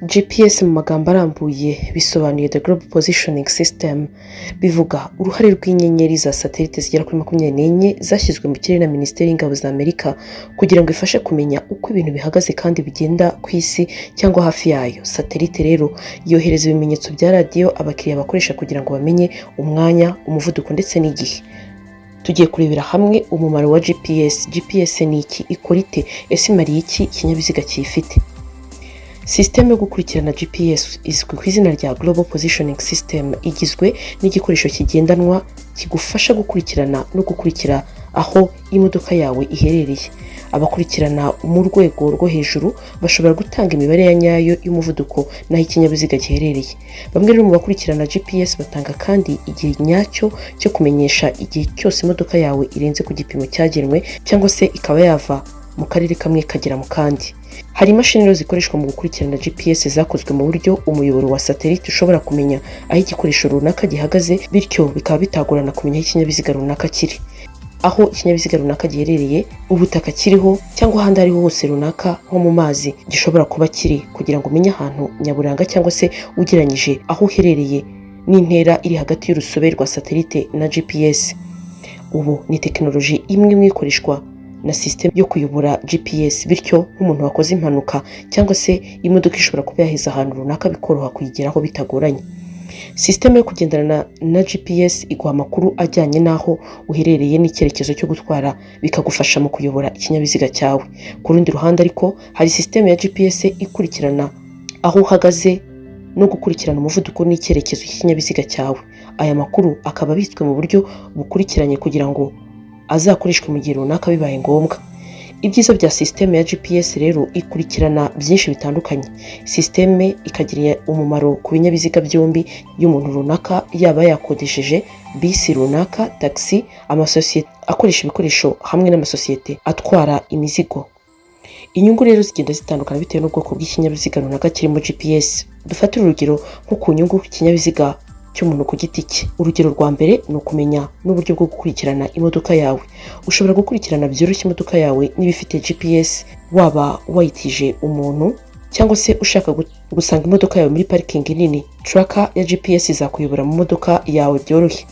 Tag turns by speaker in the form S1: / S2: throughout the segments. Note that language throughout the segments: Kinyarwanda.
S1: GPS mu magambo arambuye bisobanuye The Global Positioning System, bivuga uruhare rw'inyenyeri za satelite zigera kuri 24 zashyizwe mu kirere na Minisiteri y'Ingabo za Amerika kugira ngo ifashe kumenya uko ibintu bihagaze kandi bigenda ku isi cyangwa hafi yayo. Satelite rero yohereza ibimenyetso bya radio abakiriya bakoresha kugira ngo bamenye umwanya, umuvuduko ndetse n'igihe. Tugiye kurebera hamwe umumaro wa GPS. GPS ni iki, ikora ite, ese imariye iki ikinyabiziga kiyifite? System yo gukurikirana GPS izwi ku izina rya Global Positioning System, igizwe n'igikoresho kigendanwa kigufasha gukurikirana no gukurikira aho imodoka yawe iherereye. Abakurikirana mu rwego rwo hejuru bashobora gutanga imibare ya nyayo y'umuvuduko naho ikinyabiziga giherereye. Bamwe rero mu bakurikirana GPS batanga kandi igihe nyacyo cyo kumenyesha igihe cyose imodoka yawe irenze ku gipimo cyagenwe cyangwa se ikaba yava mu karere kamwe kagera mu kandi. Hari imashini rero zikoreshwa mu gukurikirana GPS zakozwe mu buryo umuyoboro wa satellite ushobora kumenya aho igikoresho runaka gihagaze, bityo bikaba bitagorana kumenya aho ikinyabiziga runaka kiri, aho ikinyabiziga runaka giherereye, ubutaka kiriho cyangwa ahandi ariho hose runaka nko mu mazi gishobora kuba kiri, kugira ngo umenye ahantu nyaburanga cyangwa se ugeranyije aho uherereye n'intera iri hagati y'urusobe rwa satellite na GPS. Ubu ni tekinoloji imwe ikoreshwa na system yo kuyobora GPS, bityo nk'umuntu wakoze impanuka cyangwa se imodoka ishobora kuba yaheza ahantu runaka bikoroha kuyigeraho bitagoranye. System yo kugendana na GPS iguha amakuru ajyanye n'aho uherereye n'icyerekezo cyo gutwara, bikagufasha mu kuyobora ikinyabiziga cyawe. Ku rundi ruhande ariko hari system ya GPS ikurikirana aho uhagaze no gukurikirana umuvuduko n'icyerekezo cy'ikinyabiziga cyawe. Aya makuru akaba abitswe mu buryo bukurikiranye kugira ngo azakoreshwe mu gihe runaka bibaye ngombwa. Ibyiza bya system ya GPS rero ikurikirana byinshi bitandukanye. System ikagira umumaro ku binyabiziga byombi y'umuntu runaka, yaba yakodesheje bisi runaka, taxi, amasosiyete akoresha ibikoresho hamwe n'amasosiyete atwara imizigo. Inyungu rero zigenda zitandukana bitewe n'ubwoko bw'ikinyabiziga runaka kirimo GPS. Dufatire urugero nko ku nyungu ikinyabiziga cy'umuntu ku giti cye. Urugero rwa mbere ni ukumenya n'uburyo bwo gukurikirana imodoka yawe. Ushobora gukurikirana byoroshye imodoka yawe niba ifite GPS, waba wayitije umuntu cyangwa se ushaka gusanga imodoka yawe muri parking nini. Tracker ya GPS izakuyobora mu modoka yawe byoroshye.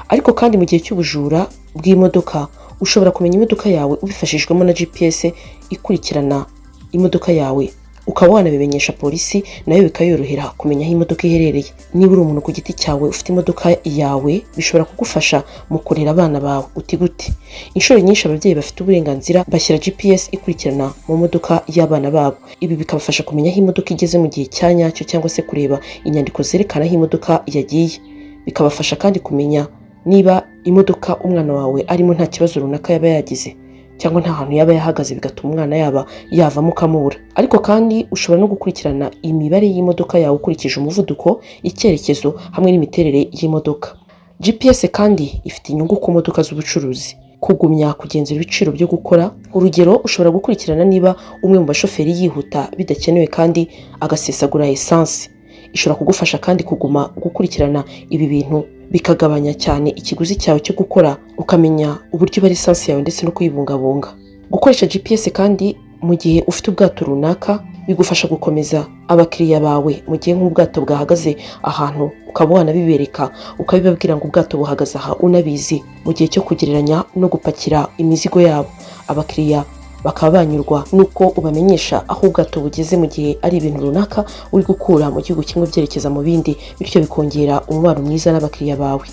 S1: Ariko kandi mu gihe cy'ubujura bw'imodoka ushobora kumenya imodoka yawe ubifashishwemo na GPS ikurikirana imodoka yawe, ukaba wanabimenyesha polisi nayo bikayorohera kumenya aho imodoka iherereye. Niba uri umuntu ku giti cyawe ufite imodoka yawe, bishobora kugufasha mu kurera abana bawe uti gute. Inshuro nyinshi ababyeyi bafite uburenganzira bashyira GPS ikurikirana mu modoka y'abana babo. Ibi bikabafasha kumenya aho imodoka igeze mu gihe cya nyacyo cyangwa se kureba inyandiko zerekana aho imodoka yagiye. Bikabafasha kandi kumenya niba imodoka umwana wawe arimo nta kibazo runaka yaba yagize cyangwa nta hantu yaba yahagaze bigatuma umwana yavamo ukamubura. Ariko kandi ushobora no gukurikirana imibare y'imodoka yawe ukurikije umuvuduko, icyerekezo hamwe n'imiterere y'imodoka. GPS kandi ifite inyungu ku modoka z'ubucuruzi. Kugumya kugenzura ibiciro byo gukora. Urugero, ushobora gukurikirana niba umwe mu bashoferi yihuta bidakenewe kandi agasesagura essence. Ishobora kugufasha kandi kuguma gukurikirana ibi bintu, bikagabanya cyane ikiguzi cyawe cyo gukora, ukamenya uburyo bari essence yawe ndetse no kuyibungabunga. Gukoresha GPS kandi mu gihe ufite ubwato runaka bigufasha gukomeza abakiriya bawe mu gihe nk'ubwato bwahagaze ahantu, ukaba wanabibereka ukabibabwira ngo ubwato buhagaze aha unabizi, mu gihe cyo kugereranya no gupakira imizigo yabo. Abakiriya bakaba banyurwa nuko ubamenyesha aho ubwato bugeze mu gihe ari ibintu runaka uri gukura mu gihugu kimwe byerekeza mu bindi, bityo bikongera umubano mwiza n'abakiriya bawe.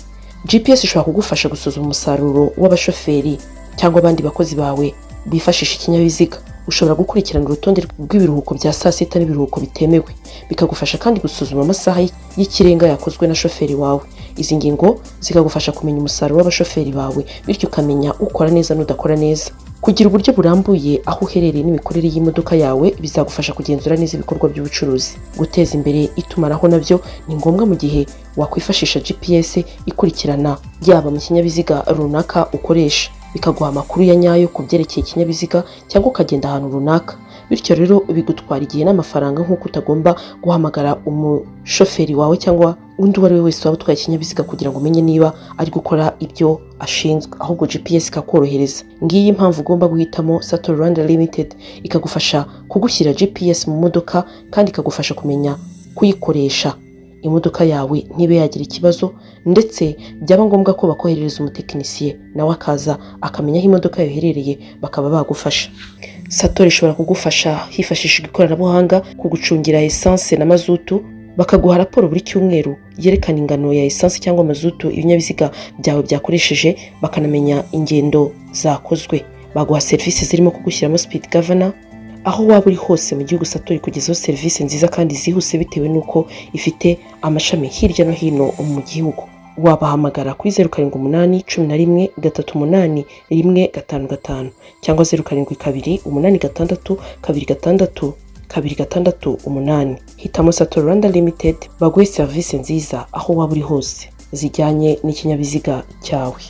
S1: GPS ishobora kugufasha gusuzuma umusaruro w'abashoferi cyangwa abandi bakozi bawe bifashisha ikinyabiziga. Ushobora gukurikirana urutonde rw'ibiruhuko bya saa sita n'ibiruhuko bitemewe, bikagufasha kandi gusuzuma amasaha y'ikirenga yakozwe na shoferi wawe. Izi ngingo zikagufasha kumenya umusaruro w'abashoferi bawe, bityo ukamenya ukora neza n'udakora neza. Kugira uburyo burambuye aho uherereye n'imikorere y'imodoka yawe bizagufasha kugenzura neza ibikorwa by'ubucuruzi. Guteza imbere itumanaho nabyo ni ngombwa mu gihe wakwifashisha GPS ikurikirana yaba mu kinyabiziga runaka ukoresha, bikaguha amakuru ya nyayo ku byerekeye ikinyabiziga cyangwa ukagenda ahantu runaka. bityo rero bigutwara igihe n'amafaranga nk'uko utagomba guhamagara umushoferi wawe cyangwa undi uwo ari we wese waba utwaye ikinyabiziga kugira ngo umenye niba ari gukora ibyo ashinzwe, ahubwo GPS ikakorohereza. Ngiyi impamvu ugomba guhitamo Sator Rwanda Limited, ikagufasha kugushyira GPS mu modoka kandi ikagufasha kumenya kuyikoresha imodoka yawe ntibe yagira ikibazo, ndetse byaba ngombwa ko bakoherereza umutekinisiye nawe akaza akamenya aho imodoka yawe iherereye bakaba bagufasha. Sator ishobora kugufasha hifashishijwe ikoranabuhanga kugucungira essence na mazutu, bakaguha raporo buri cyumweru yerekana ingano ya essence cyangwa mazutu ibinyabiziga byawe byakoresheje, bakanamenya ingendo zakozwe. Baguha serivisi zirimo kugushyiramo speed governor aho waba uri hose mu gihugu. Sator kugezaho serivisi nziza kandi zihuse bitewe nuko ifite amashami hirya no hino mu gihugu. Wabahamagara kuri 0781381155 cyangwa 0728626268. Hitamo Sator Rwanda Limited baguhe serivisi nziza aho waba uri hose zijyanye n'ikinyabiziga cyawe.